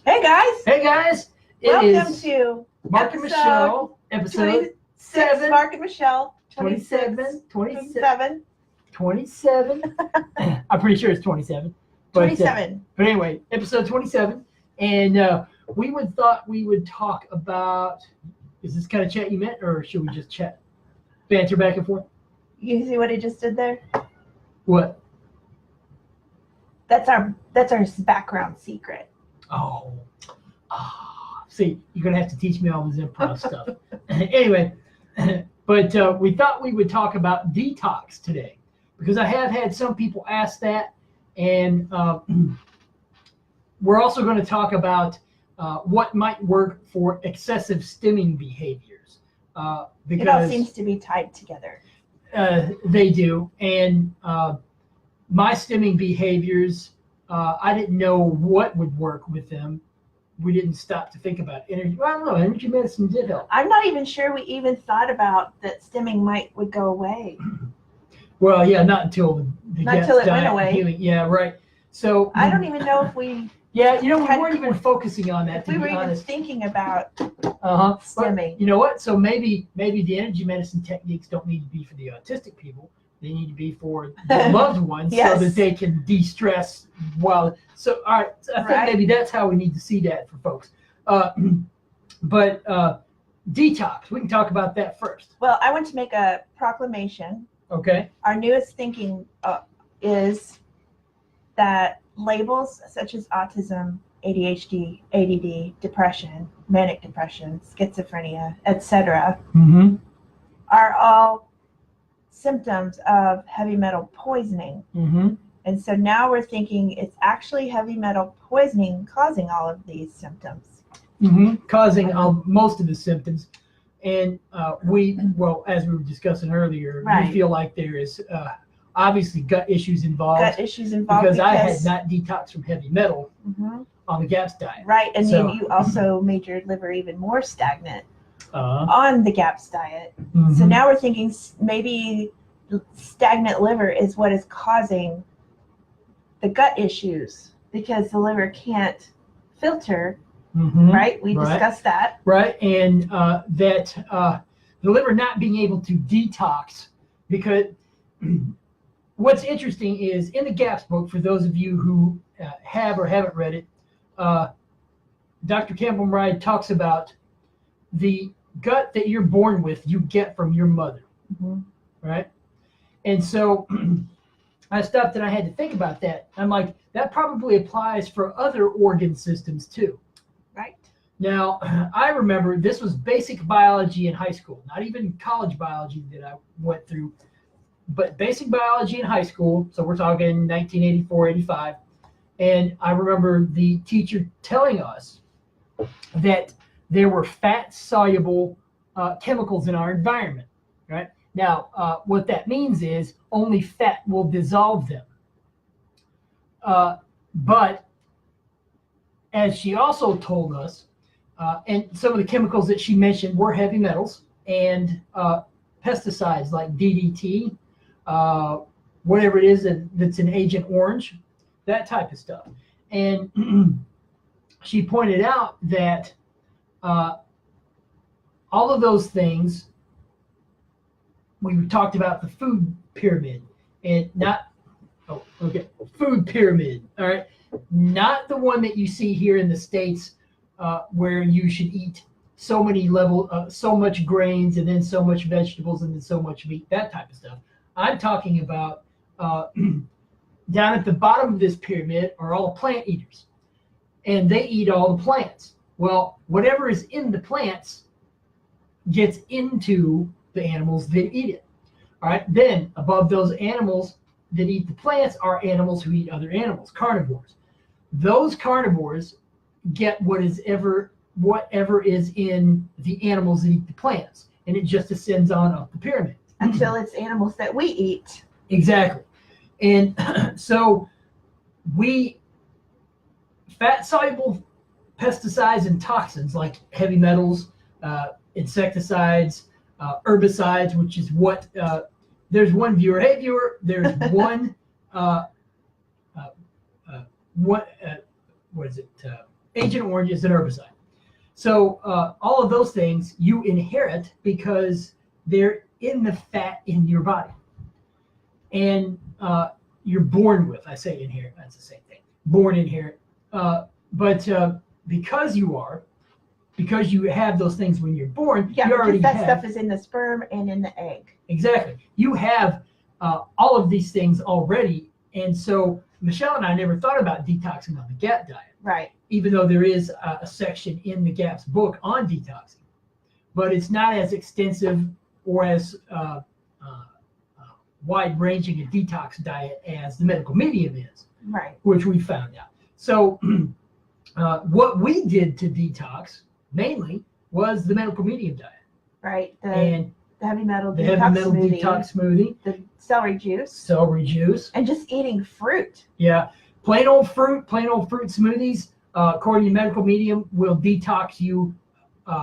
Hey guys! Hey guys! Welcome to Mark and Michelle, episode 26. Mark and Michelle, 27. 27. I'm pretty sure it's 27. But, 27. But anyway, episode 27. And we thought we would talk about, is this kind of chat you meant, or should we just chat? Banter back and forth? You see what he just did there? What? That's our background secret. Oh. See, you're going to have to teach me all this improv stuff. Anyway, but we thought we would talk about detox today, because I have had some people ask that, and we're also going to talk about what might work for excessive stimming behaviors. Because it all seems to be tied together. They do, and my stimming behaviors, I didn't know what would work with them. We didn't stop to think about energy. Well, I don't know. Energy medicine did help. I'm not even sure we even thought about that stimming would go away. Well, yeah, not until the not until it went away. Healing. Yeah, right. So I don't even know if we. Yeah, we weren't even focusing on that. If we were even thinking about stimming. But you know what? So maybe the energy medicine techniques don't need to be for the autistic people. They need to be for the loved ones, yes. So that they can de-stress while. So, all right, I think maybe that's how we need to see that for folks. But detox, we can talk about that first. Well, I want to make a proclamation. Okay. Our newest thinking is that labels such as autism, ADHD, ADD, depression, manic depression, schizophrenia, etc., are all symptoms of heavy metal poisoning. And so now we're thinking it's actually heavy metal poisoning causing all of these symptoms. Causing most of the symptoms. And as we were discussing earlier, we feel like there is obviously gut issues involved. Because I had not detoxed from heavy metal on the GAPS diet. Right, and then you also made your liver even more stagnant on the GAPS diet. So now we're thinking maybe stagnant liver is what is causing the gut issues, because the liver can't filter, right? We discussed that. Right, and that the liver not being able to detox, because what's interesting is in the GAPS book, for those of you who have or haven't read it, Dr. Campbell Ride talks about the gut that you're born with, you get from your mother, right? And so I stopped and I had to think about that. I'm like, that probably applies for other organ systems too. Right. Now, I remember this was basic biology in high school, not even college biology that I went through, but basic biology in high school. So we're talking 1984, 85. And I remember the teacher telling us that there were fat-soluble chemicals in our environment, right? Now, what that means is only fat will dissolve them. But as she also told us, and some of the chemicals that she mentioned were heavy metals and pesticides like DDT, whatever it is that's in Agent Orange, that type of stuff. And she pointed out that all of those things, we talked about the food pyramid, and food pyramid, all right? Not the one that you see here in the States where you should eat so much grains and then so much vegetables and then so much meat, that type of stuff. I'm talking about down at the bottom of this pyramid are all plant eaters, and they eat all the plants. Well, whatever is in the plants gets into the animals that eat it. All right. Then above those animals that eat the plants are animals who eat other animals, carnivores. Those carnivores get whatever is in the animals that eat the plants, and it just ascends on up the pyramid until it's animals that we eat. Exactly. And so fat-soluble pesticides and toxins like heavy metals, insecticides, herbicides, which is what there's one viewer. Hey, viewer, there's one. What is it? Agent Orange is an herbicide. So all of those things you inherit because they're in the fat in your body. And you're born with, I say inherit, that's the same thing. Born inherit. But because you have those things when you're born, Yeah, you already because that have, stuff is in the sperm and in the egg. exactly. You have all of these things already. And so Michelle and I never thought about detoxing on the GAP diet, Right. even though there is a section in the GAP's book on detoxing. But it's not as extensive or as wide-ranging a detox diet as the medical medium is, Right. which we found out. So what we did to detox mainly was the medical medium diet. Right. And The heavy metal the detox heavy metal smoothie, detox smoothie, the celery juice, and just eating fruit. yeah, plain old fruit smoothies, according to medical medium, will detox you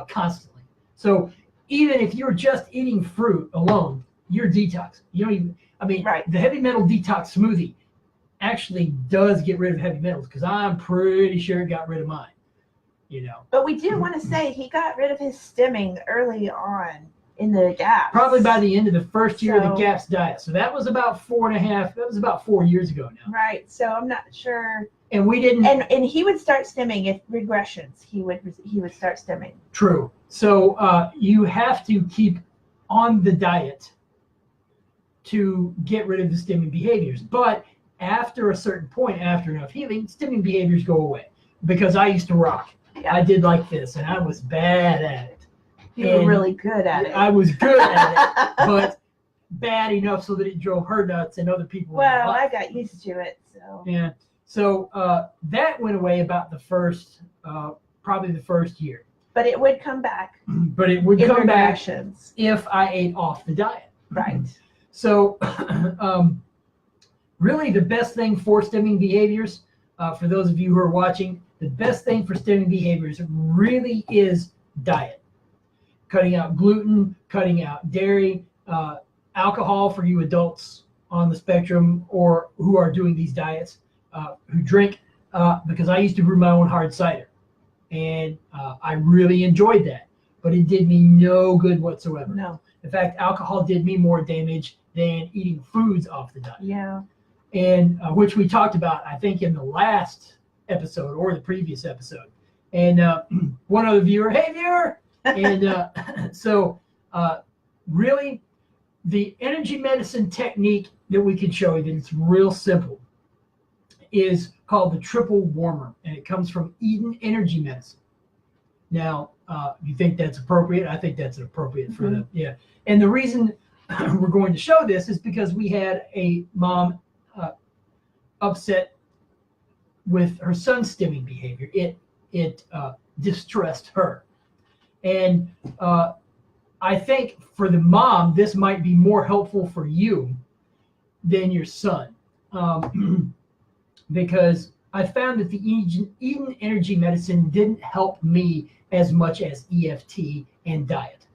constantly. So even if you're just eating fruit alone, you're detox. You don't even, Right. The heavy metal detox smoothie actually does get rid of heavy metals, because I'm pretty sure it got rid of mine. But we do want to say he got rid of his stimming early on in the GAPS. Probably by the end of the first year of the So- GAPS diet. So that was about 4 years ago now. Right. So I'm not sure. And we didn't. And he would start stimming if regressions. He would start stimming. True. So you have to keep on the diet to get rid of the stimming behaviors. But after a certain point, after enough healing, stimming behaviors go away. Because I used to rock. Yeah. I did like this, and I was bad at it. You were really good at it. I was good at it, but bad enough so that it drove her nuts and other people. Well, I got used to it, so. Yeah. So that went away about probably the first year. But it would come back But it would in come back regressions. if I ate off the diet. Right. So really the best thing for stimming behaviors, for those of you who are watching, the best thing for stimming behaviors really is diet. Cutting out gluten, cutting out dairy, alcohol for you adults on the spectrum or who are doing these diets, who drink, because I used to brew my own hard cider. And I really enjoyed that, but it did me no good whatsoever. No. In fact, alcohol did me more damage than eating foods off the diet. Yeah. And which we talked about, I think, in the last episode or the previous episode. And one other viewer, hey viewer! And so really, the energy medicine technique that we can show you that it's real simple is called the triple warmer, and it comes from Eden Energy Medicine. Now, you think that's appropriate? I think that's appropriate for them. Yeah. And the reason we're going to show this is because we had a mom upset with her son's stimming behavior. It distressed her. And I think for the mom, this might be more helpful for you than your son. Because I found that the Eden Energy Medicine didn't help me as much as EFT and diet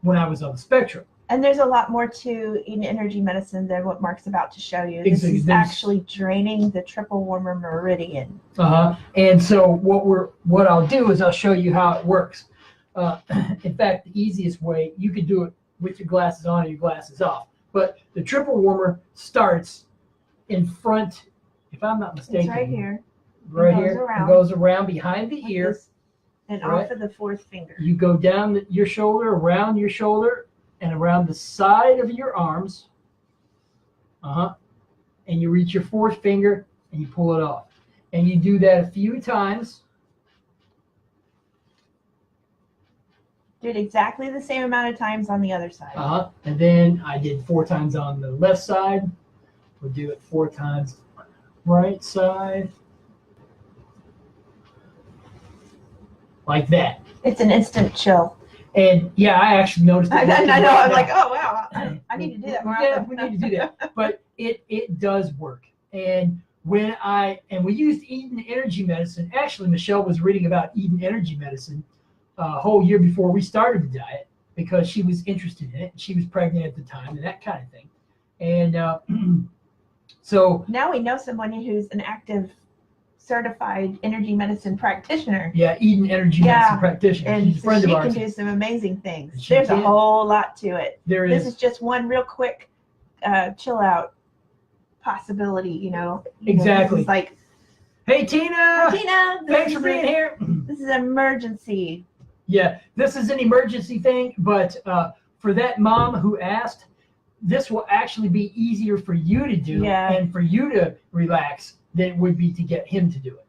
when I was on the spectrum. And there's a lot more to Eden Energy Medicine than what Mark's about to show you. This is actually draining the triple warmer meridian. And so what I'll do is I'll show you how it works. In fact, the easiest way, you could do it with your glasses on or your glasses off. But the triple warmer starts in front, if I'm not mistaken. It's right here. Right here. It goes around behind the ear. And off of the fourth finger. You go down your shoulder, around your shoulder, and around the side of your arms. And you reach your fourth finger and you pull it off. And you do that a few times. Do it exactly the same amount of times on the other side. And then I did 4 times on the left side. We'll do it 4 times on the right side. Like that. It's an instant chill. And yeah, I actually noticed it. I know. I'm like, oh wow, I need to do that more. Yeah, we need to do that. But it does work. And we used Eden Energy Medicine. Actually, Michelle was reading about Eden Energy Medicine a whole year before we started the diet because she was interested in it. She was pregnant at the time and that kind of thing. And so now we know someone who's an active certified energy medicine practitioner. Yeah, Eden Energy Medicine Practitioner. And She's a friend she of ours. can do some amazing things. She There's can. a whole lot to it. There This is. is just one real quick chill out possibility, you know. Exactly. This is like, Hey, Tina! Tina, Thanks for being here. This is an emergency. Yeah, this is an emergency thing, but for that mom who asked, this will actually be easier for you to do and for you to relax than it would be to get him to do it.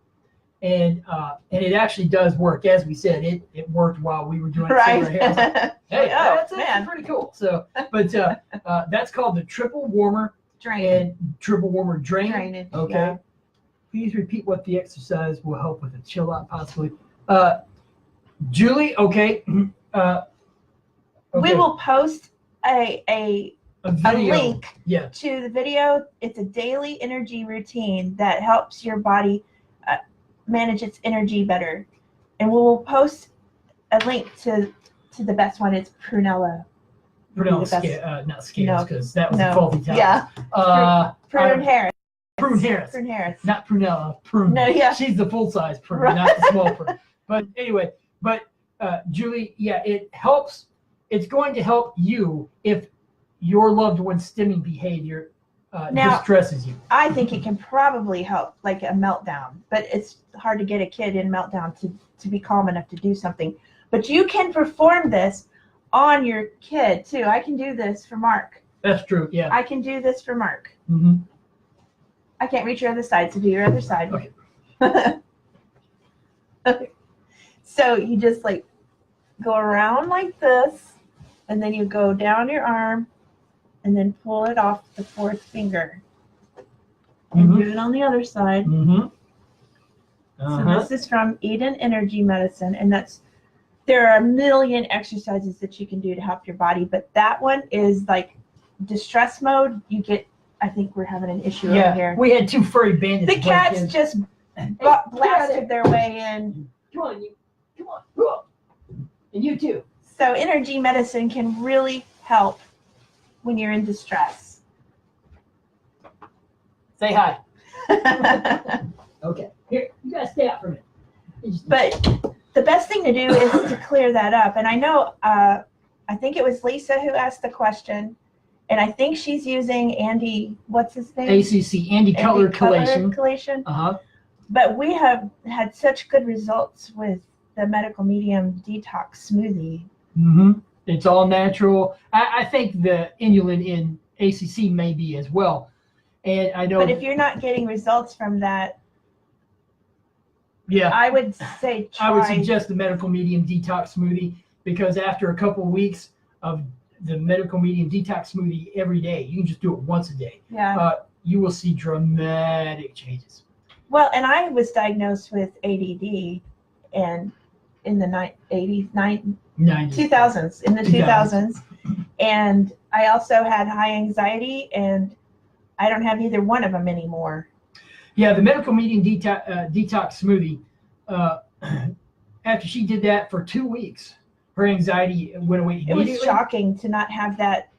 And it actually does work. As we said, it worked while we were doing it. Right. Right here. I was like, hey, that's man. pretty cool. So, but that's called the triple warmer Drain. and triple warmer drain. Drainage. Okay. Yeah. Please repeat what the exercise will help with a chill out possibly. Julie, okay. Okay. We will post a video. link Yeah. to the video. It's a daily energy routine that helps your body manage its energy better. And we'll post a link to the best one. It's Prunella. Not scales, because that was a faulty title. Yeah. Prune Harris. Prune Harris. Prune Harris. Not Prunella. Prune. No, yeah. She's the full size prune, Right. not the small prune. But anyway, Julie, yeah, it helps. It's going to help you if your loved one's stimming behavior Now, distresses you. I think it can probably help, like a meltdown, but it's hard to get a kid in meltdown to be calm enough to do something. But you can perform this on your kid too. I can do this for Mark. That's true. Yeah. I can do this for Mark. Mm-hmm. I can't reach your other side, so do your other side. Okay. Okay. So you just like go around like this, and then you go down your arm, and then pull it off the fourth finger. And Mm-hmm. do it on the other side. Mm-hmm. So this is from Eden Energy Medicine, and there are a million exercises that you can do to help your body, but that one is like distress mode. You get, I think we're having an issue over here. We had two furry bandits. The cats just blasted their way in. Come on, you. Come on. And you too. So energy medicine can really help when you're in distress. Say hi. Okay. Here, you guys stay out for a minute. But the best thing to do is to clear that up. And I know, I think it was Lisa who asked the question, and I think she's using Andy, what's his name? ACC, Andy Cutler Collation. Uh-huh. But we have had such good results with the Medical Medium Detox smoothie. Mm-hmm. It's all natural. I think the inulin in ACC may be as well. And I know. But if you're not getting results from that, yeah, I would say try. I would suggest the Medical Medium Detox smoothie, because after a couple of weeks of the Medical Medium Detox smoothie every day, you can just do it once a day. Yeah. You will see dramatic changes. Well, and I was diagnosed with ADD, and in the 2000s, in the 2000s, and I also had high anxiety, and I don't have either one of them anymore. Yeah, the Medical Medium Detox smoothie, after she did that for 2 weeks, her anxiety went away immediately. It was shocking to not have that.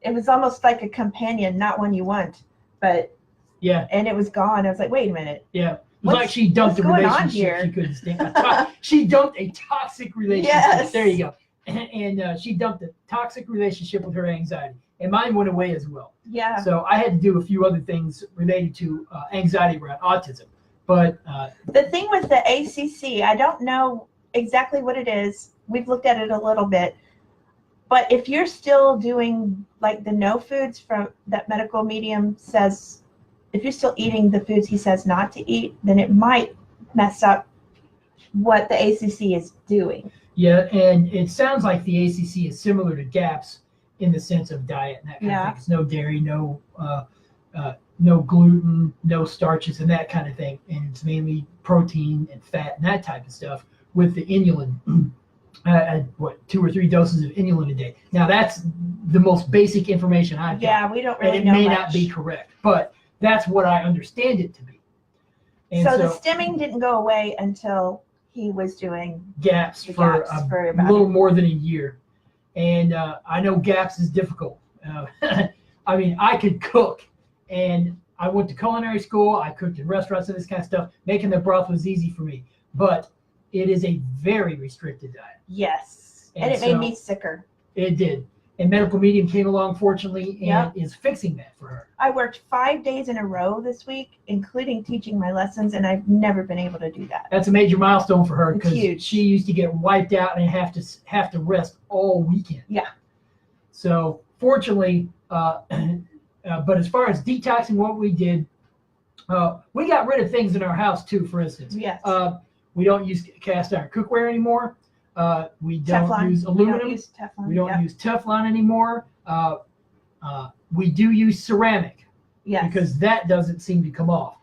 It was almost like a companion, not one you want, but yeah. And it was gone. I was like, wait a minute. Yeah. It was like she dumped a relationship she couldn't stand. She dumped a toxic relationship. Yes. There you go. And she dumped a toxic relationship with her anxiety. And mine went away as well. Yeah. So I had to do a few other things related to anxiety around autism. But the thing with the ACC, I don't know exactly what it is. We've looked at it a little bit. But if you're still doing like the no foods from that Medical Medium says, if you're still eating the foods he says not to eat, then it might mess up what the ACC is doing. Yeah, and it sounds like the ACC is similar to GAPS in the sense of diet and that kind of thing. It's no dairy, no gluten, no starches, and that kind of thing. And it's mainly protein and fat and that type of stuff with the inulin. 2 or 3 doses of inulin a day. Now that's the most basic information I've got. Yeah, we don't really and know it may much. not be correct, but that's what I understand it to be. And so the stimming didn't go away until he was doing GAPS for a little more than a year. And I know GAPS is difficult. I mean, I could cook, and I went to culinary school. I cooked in restaurants and this kind of stuff. Making the broth was easy for me, but it is a very restricted diet. Yes. And it made me sicker. It did. And medical medium came along, fortunately, and is fixing that for her. I worked 5 days in a row this week, including teaching my lessons, and I've never been able to do that. That's a major milestone for her, It's because huge. she used to get wiped out and have to rest all weekend. Yeah. So fortunately, but as far as detoxing, what we did, we got rid of things in our house too. For instance, Yes. We don't use cast iron cookware anymore. We don't Teflon. use aluminum. We don't use Teflon. We don't use Teflon anymore. We do use ceramic, because that doesn't seem to come off.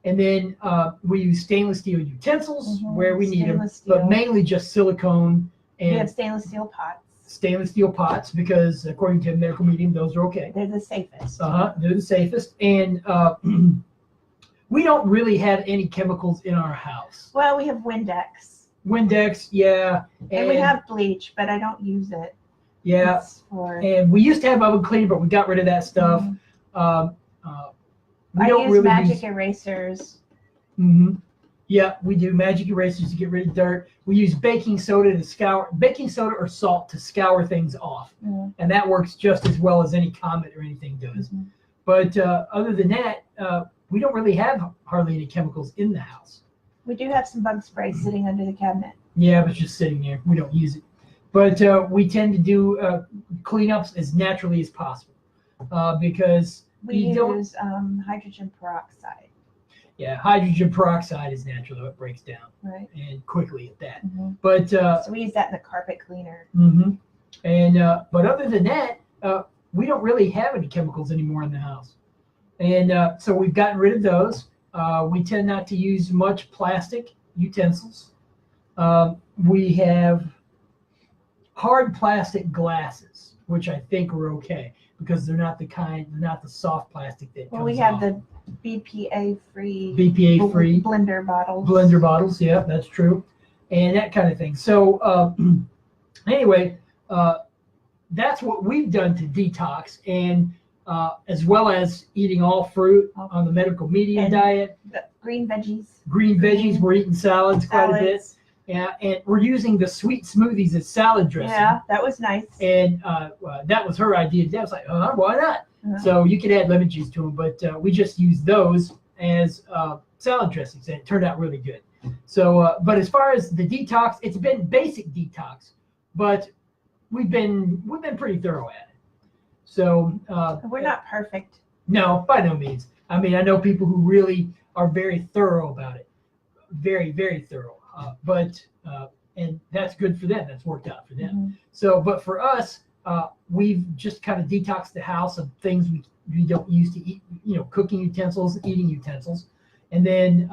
And then we use stainless steel utensils where we need them, but mainly just silicone. And we have stainless steel pots. Stainless steel pots, because according to medical medium, those are okay. They're the safest. They're the safest. And we don't really have any chemicals in our house. Well, we have Windex. Windex, yeah. And we have bleach, but I don't use it. Yeah. And we used to have oven cleaner, but we got rid of that stuff. I use magic erasers. Yeah, we do magic erasers to get rid of dirt. We use baking soda or salt to scour things off. And that works just as well as any Comet or anything does. But other than that, we don't really have hardly any chemicals in the house. We do have some bug spray sitting under the cabinet. Yeah, but it's just sitting there. We don't use it. But we tend to do cleanups as naturally as possible, because we use hydrogen peroxide. Yeah, hydrogen peroxide is natural, though it breaks down and quickly at that. But so we use that in the carpet cleaner. And but other than that, we don't really have any chemicals anymore in the house, and so we've gotten rid of those. We tend not to use much plastic utensils. We have hard plastic glasses, which I think are okay, because they're not the soft plastic that comes we have the BPA-free blender bottles. Blender bottles, yeah, that's true, and that kind of thing. So anyway, that's what we've done to detox, and as well as eating all fruit on the medical medium diet. Green veggies. Green veggies. We're eating salads quite a bit. Yeah, and we're using the sweet smoothies as salad dressing. Yeah, that was nice. And that was her idea. That was like, why not? So you could add lemon juice to them, but we just used those as salad dressings, and it turned out really good. So, but as far as the detox, it's been basic detox, but we've been pretty thorough at it. So we're not perfect. No, by no means. I mean, I know people who really are very thorough about it, very, very thorough. And that's good for them. That's worked out for them. So, but for us, we've just kind of detoxed the house of things we don't use to eat, cooking utensils, eating utensils. And then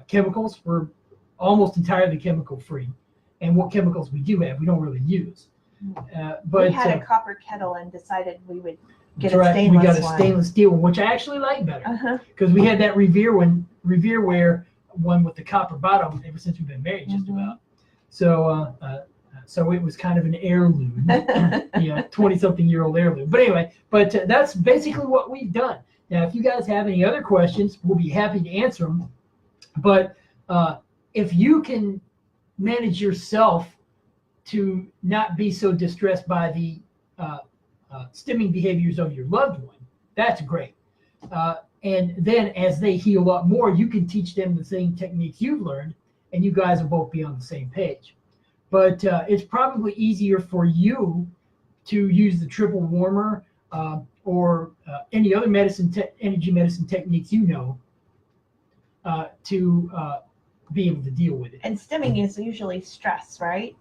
chemicals, we're almost entirely chemical free. And what chemicals we do have, we don't really use. But we had a copper kettle and decided we would get a stainless one. We got a stainless steel one, which I actually like better, because we had that Revereware one with the copper bottom ever since we've been married, just about. So so it was kind of an heirloom, 20-something-year-old heirloom. But anyway, that's basically what we've done. Now, if you guys have any other questions, we'll be happy to answer them. But if you can manage yourself to not be so distressed by the stimming behaviors of your loved one, that's great. And then as they heal up more, you can teach them the same techniques you've learned, and you guys will both be on the same page. But it's probably easier for you to use the triple warmer or any other energy medicine techniques to be able to deal with it. And stimming is usually stress, right?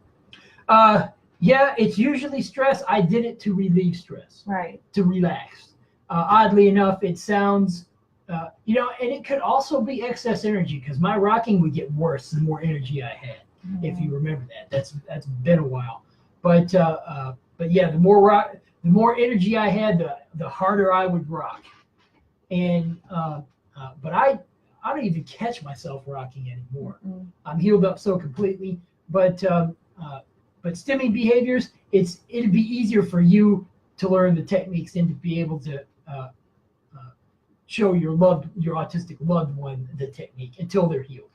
Yeah, it's usually stress. I did it to relieve stress. Right. To relax. Oddly enough, it sounds, and it could also be excess energy, because my rocking would get worse the more energy I had. If you remember that, that's been a while. But yeah, the more energy I had, the harder I would rock. And but I don't even catch myself rocking anymore. I'm healed up so completely. But stimming behaviors, it'd be easier for you to learn the techniques and to be able to show your autistic loved one the technique until they're healed.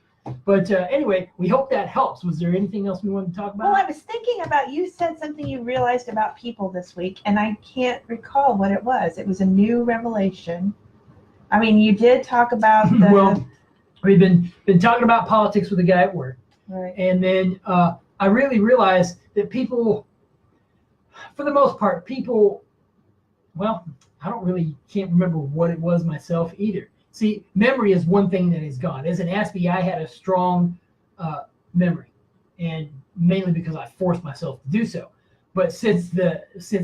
But anyway, we hope that helps. Was there anything else we wanted to talk about? Well, I was thinking about, you said something you realized about people this week, and I can't recall what it was. It was a new revelation. I mean, you did talk about the... Well, we've been talking about politics with a guy at work. Right. And then I really realized that people, for the most part, well, can't remember what it was myself either. See, memory is one thing that is gone. As an Aspie, I had a strong memory, and mainly because I forced myself to do so. But since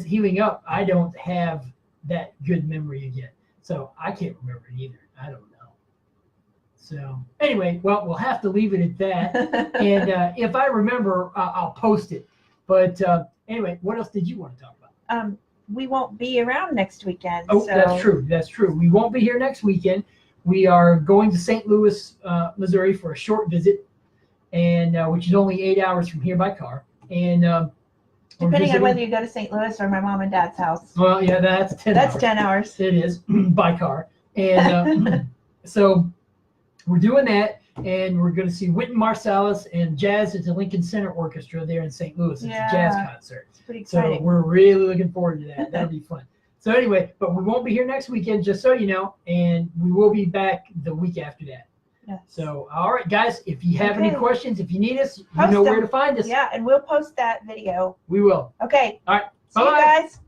healing up, I don't have that good memory again. So I can't remember it either. I don't know. So anyway, well, we'll have to leave it at that. And if I remember, I'll post it. But anyway, what else did you want to talk about? We won't be around next weekend. Oh, so... That's true. That's true. We won't be here next weekend. We are going to St. Louis, Missouri for a short visit, and which is only 8 hours from here by car. And depending on whether you go to St. Louis or my mom and dad's house. Well, yeah, that's 10 hours. That's 10 hours. It is, by car. And so we're doing that, and we're going to see Wynton Marsalis and Jazz at the Lincoln Center Orchestra there in St. Louis. It's a jazz concert. It's pretty exciting. So we're really looking forward to that. That'll be fun. So anyway, but we won't be here next weekend, just so you know, and we will be back the week after that. Yes. So, all right, guys, if you have any questions, if you need us, you Post know them. where to find us. Yeah, and we'll post that video. We will. Okay. All right. See Bye-bye. you guys.